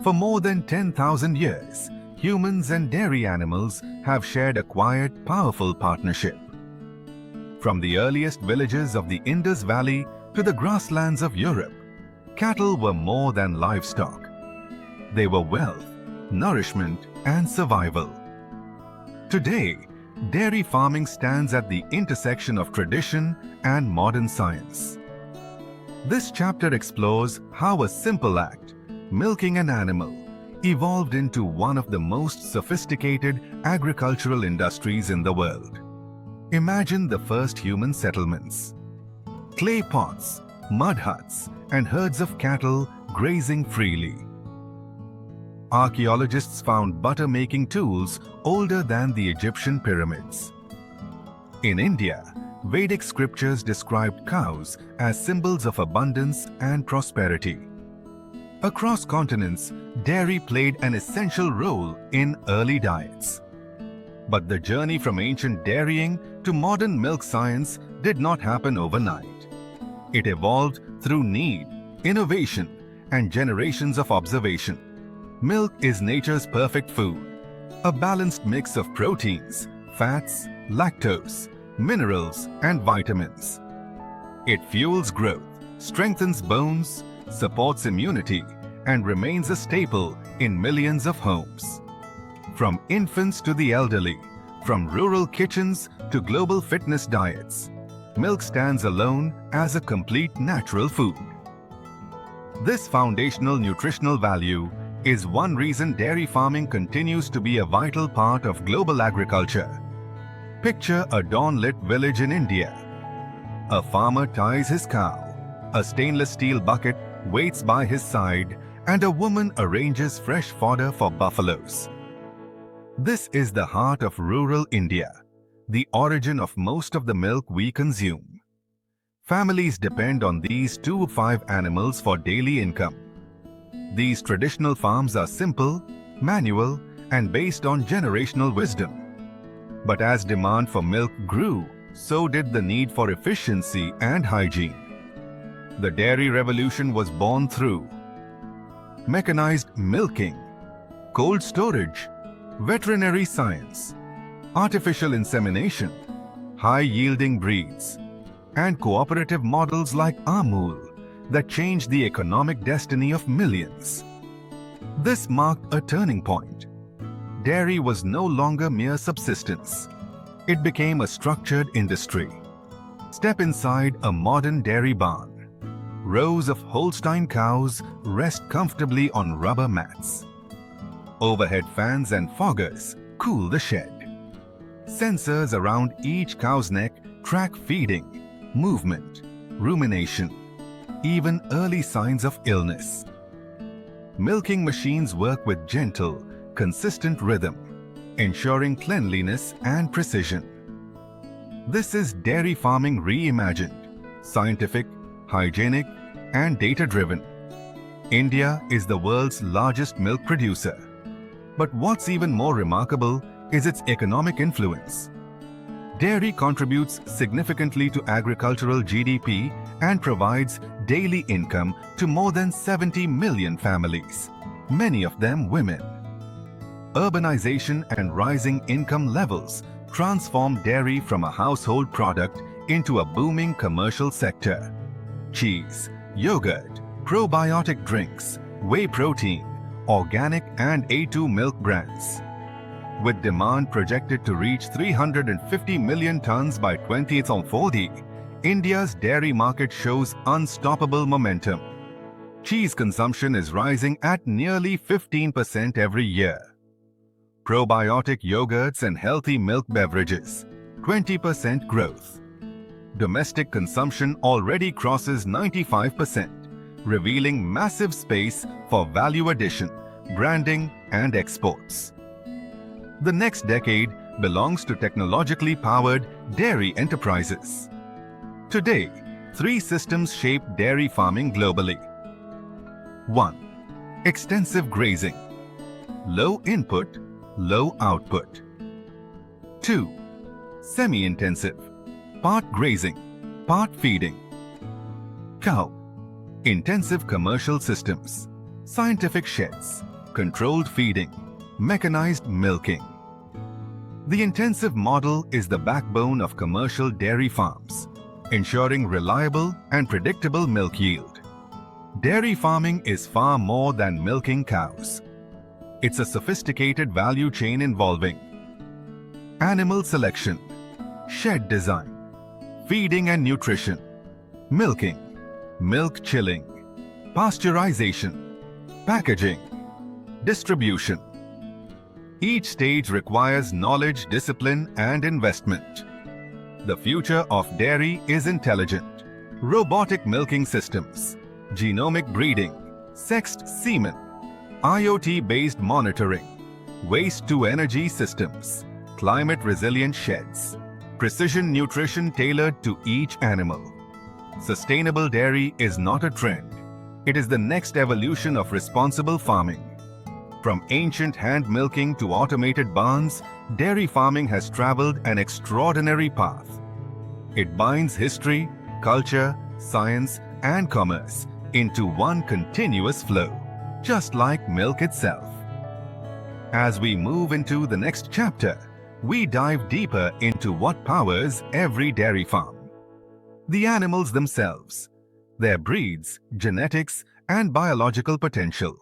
For more than 10,000 years, humans and dairy animals have shared a quiet, powerful partnership. From the earliest villages of the Indus Valley to the grasslands of Europe, cattle were more than livestock. They were wealth, nourishment, and survival. Today, dairy farming stands at the intersection of tradition and modern science. This chapter explores how a simple act, milking an animal, evolved into one of the most sophisticated agricultural industries in the world. Imagine the first human settlements. Clay pots, mud huts, and herds of cattle grazing freely. Archaeologists found butter-making tools older than the Egyptian pyramids. In India, Vedic scriptures described cows as symbols of abundance and prosperity. Across continents, dairy played an essential role in early diets. But the journey from ancient dairying to modern milk science did not happen overnight. It evolved through need, innovation, and generations of observation. Milk is nature's perfect food, a balanced mix of proteins, fats, lactose, minerals, and vitamins. It fuels growth, strengthens bones, supports immunity, and remains a staple in millions of homes. From infants to the elderly, from rural kitchens to global fitness diets, milk stands alone as a complete natural food. This foundational nutritional value is one reason dairy farming continues to be a vital part of global agriculture. Picture a dawn-lit village in India. A farmer ties his cow, a stainless steel bucket waits by his side, and a woman arranges fresh fodder for buffaloes. This is the heart of rural India, the origin of most of the milk we consume. Families depend on these 2 to 5 animals for daily income. These traditional farms are simple, manual, and based on generational wisdom. But as demand for milk grew, so did the need for efficiency and hygiene. The dairy revolution was born through mechanized milking, cold storage, veterinary science, artificial insemination, high-yielding breeds, and cooperative models like Amul that changed the economic destiny of millions. This marked a turning point. Dairy was no longer mere subsistence. It became a structured industry. Step inside a modern dairy barn. Rows of Holstein cows rest comfortably on rubber mats. Overhead fans and foggers cool the shed. Sensors around each cow's neck track feeding, movement, rumination, even early signs of illness. Milking machines work with gentle, consistent rhythm, ensuring cleanliness and precision. This is dairy farming reimagined, scientific, hygienic, and data-driven. India is the world's largest milk producer. But what's even more remarkable is its economic influence. Dairy contributes significantly to agricultural GDP and provides daily income to more than 70 million families, many of them women. Urbanization and rising income levels transformed dairy from a household product into a booming commercial sector. Cheese, yogurt, probiotic drinks, whey protein, organic and A2 milk brands. With demand projected to reach 350 million tons by 2040, India's dairy market shows unstoppable momentum. Cheese consumption is rising at nearly 15% every year. Probiotic yogurts and healthy milk beverages, 20% growth. Domestic consumption already crosses 95%, revealing massive space for value addition, branding, and exports. The next decade belongs to technologically powered dairy enterprises. Today, 3 systems shape dairy farming globally. 1. Extensive grazing. Low input, low output. 2. Semi-intensive. Part grazing, part feeding. Cow. Intensive commercial systems. Scientific sheds, controlled feeding, mechanized milking. The intensive model is the backbone of commercial dairy farms, ensuring reliable and predictable milk yield. Dairy farming is far more than milking cows. It's a sophisticated value chain involving animal selection, shed design, feeding and nutrition, milking, milk chilling, pasteurization, packaging, distribution. Each stage requires knowledge, discipline, and investment. The future of dairy is intelligent. Robotic milking systems, genomic breeding, sexed semen, IoT-based monitoring, waste-to-energy systems, climate-resilient sheds, precision nutrition tailored to each animal. Sustainable dairy is not a trend. It is the next evolution of responsible farming. From ancient hand milking to automated barns, dairy farming has traveled an extraordinary path. It binds history, culture, science, and commerce into one continuous flow, just like milk itself. As we move into the next chapter, we dive deeper into what powers every dairy farm. The animals themselves, their breeds, genetics, and biological potential.